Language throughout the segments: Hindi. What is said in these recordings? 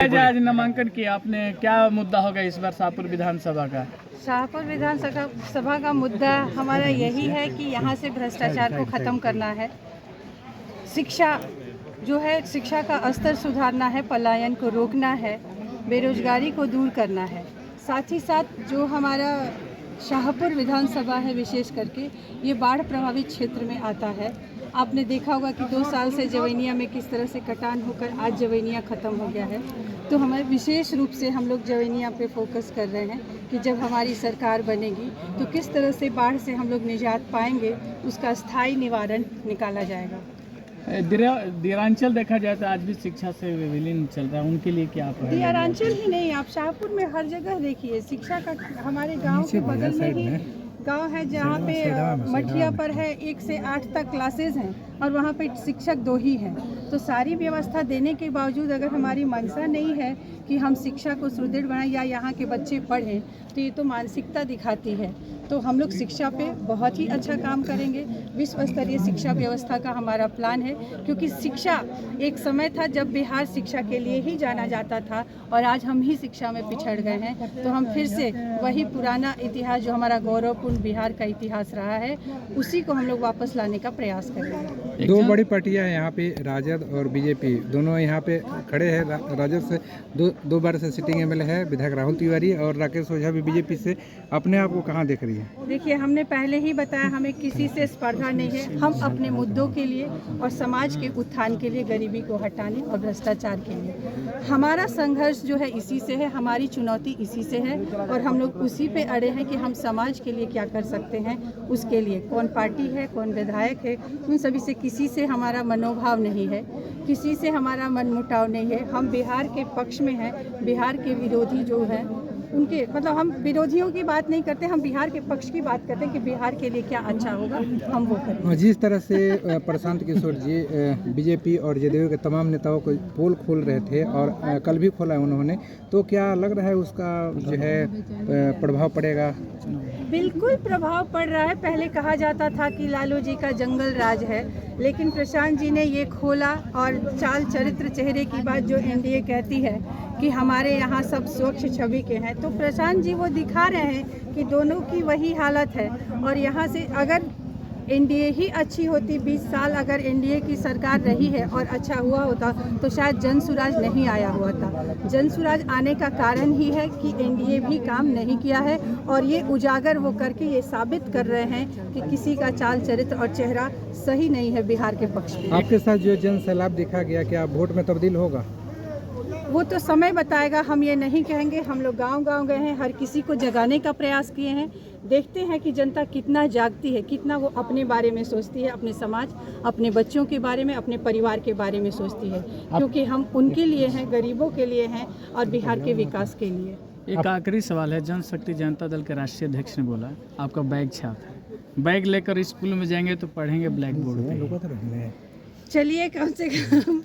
आज नामांकन किया आपने, क्या मुद्दा होगा इस बार शाहपुर विधानसभा का? शाहपुर विधानसभा का मुद्दा हमारा यही है कि यहाँ से भ्रष्टाचार को ख़त्म करना है। शिक्षा जो है, शिक्षा का स्तर सुधारना है, पलायन को रोकना है, बेरोजगारी को दूर करना है। साथ ही साथ जो हमारा शाहपुर विधानसभा है, विशेष करके ये बाढ़ प्रभावित क्षेत्र में आता है। आपने देखा होगा कि 2 साल से जवैनिया में किस तरह से कटान होकर आज जवैनिया ख़त्म हो गया है। तो हमें विशेष रूप से हम लोग जवैनिया पे फोकस कर रहे हैं कि जब हमारी सरकार बनेगी तो किस तरह से बाढ़ से हम लोग निजात पाएंगे, उसका स्थायी निवारण निकाला जाएगा। दिरांचल देखा जाए तो आज भी शिक्षा से विलीन चल रहा है, उनके लिए क्या आप? दिरांचल ही नहीं, आप शाहपुर में हर जगह देखिए शिक्षा का। हमारे गांव के बगल में ही गांव है जहाँ पे मठिया पर है 1 से 8 तक क्लासेज हैं और वहाँ पे शिक्षक 2 ही हैं। तो सारी व्यवस्था देने के बावजूद अगर हमारी मंशा नहीं है कि हम शिक्षा को सुदृढ़ बनाएं या यहाँ के बच्चे पढ़ें, तो ये तो मानसिकता दिखाती है। तो हम लोग शिक्षा पे बहुत ही अच्छा काम करेंगे। विश्व स्तरीय शिक्षा व्यवस्था का हमारा प्लान है, क्योंकि शिक्षा एक समय था जब बिहार शिक्षा के लिए ही जाना जाता था और आज हम ही शिक्षा में पिछड़ गए हैं। तो हम फिर से वही पुराना इतिहास, जो हमारा गौरवपूर्ण बिहार का इतिहास रहा है, उसी को हम लोग वापस लाने का प्रयास करेंगे। 2 बड़ी पार्टियां हैं यहाँ पे, राजद और बीजेपी, दोनों यहाँ पे खड़े हैं। राजद से दो बार से सिटिंग एमएलए है विधायक राहुल तिवारी, और राकेश ओझा भी बीजेपी से। अपने आप को कहाँ देख रही है? देखिए, हमने पहले ही बताया, हमें किसी से स्पर्धा नहीं है। हम अपने मुद्दों के लिए और समाज के उत्थान के लिए, गरीबी को हटाने और भ्रष्टाचार के लिए हमारा संघर्ष जो है इसी से है, हमारी चुनौती इसी से है और हम लोग उसी पे अड़े हैं कि हम समाज के लिए क्या कर सकते हैं। उसके लिए कौन पार्टी है, कौन विधायक है, उन सभी से किसी से हमारा मनोभाव नहीं है, किसी से हमारा मनमुटाव नहीं है। हम बिहार के पक्ष में हैं। बिहार के विरोधी जो है उनके, मतलब हम विरोधियों की बात नहीं करते, हम बिहार के पक्ष की बात करते हैं कि बिहार के लिए क्या अच्छा होगा, हम वो करें। जिस तरह से प्रशांत किशोर जी बीजेपी और जदयू के तमाम नेताओं को पोल खोल रहे थे और कल भी खोला है उन्होंने, तो क्या लग रहा है उसका जो है प्रभाव पड़ेगा? बिल्कुल प्रभाव पड़ रहा है। पहले कहा जाता था कि लालू जी का जंगल राज है, लेकिन प्रशांत जी ने ये खोला और चाल चरित्र चेहरे की बात जो एनडीए कहती है कि हमारे यहाँ सब स्वच्छ छवि के हैं, तो प्रशांत जी वो दिखा रहे हैं कि दोनों की वही हालत है। और यहाँ से अगर एनडीए ही अच्छी होती, 20 साल अगर एनडीए की सरकार रही है और अच्छा हुआ होता, तो शायद जनसुराज नहीं आया हुआ था। जनसुराज आने का कारण ही है कि एनडीए भी काम नहीं किया है और ये उजागर वो करके ये साबित कर रहे हैं कि किसी का चाल चरित्र और चेहरा सही नहीं है बिहार के पक्ष में। आपके साथ जो जन सैलाब देखा गया, क्या वोट में तब्दील होगा? वो तो समय बताएगा, हम ये नहीं कहेंगे। हम लोग गांव-गांव गए हैं, हर किसी को जगाने का प्रयास किए हैं। देखते हैं कि जनता कितना जागती है, कितना वो अपने बारे में सोचती है, अपने समाज, अपने बच्चों के बारे में, अपने परिवार के बारे में सोचती है, क्योंकि हम उनके लिए हैं, गरीबों के लिए हैं और बिहार के विकास के लिए। एक आखिरी सवाल है। जनशक्ति जनता दल के राष्ट्रीय अध्यक्ष ने बोला आपका बैग छाप है, बैग लेकर स्कूल में जाएंगे तो पढ़ेंगे ब्लैक बोर्ड पे। चलिए, कम से कम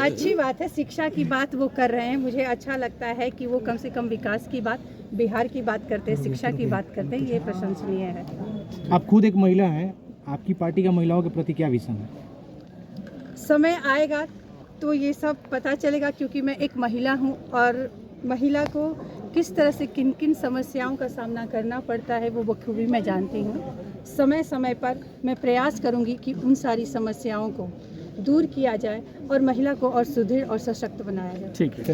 अच्छी बात है, शिक्षा की बात वो कर रहे हैं। मुझे अच्छा लगता है कि वो कम से कम विकास की बात, बिहार की बात करते हैं, शिक्षा की बात करते हैं, ये प्रशंसनीय है। आप खुद एक महिला हैं, आपकी पार्टी का महिलाओं के प्रति क्या विजन है? समय आएगा तो ये सब पता चलेगा, क्योंकि मैं एक महिला हूँ और महिला को किस तरह से किन किन समस्याओं का सामना करना पड़ता है वो बखूबी मैं जानती हूँ। समय समय पर मैं प्रयास करूँगी कि उन सारी समस्याओं को दूर किया जाए और महिला को और सुदृढ़ और सशक्त बनाया जाए। ठीक है।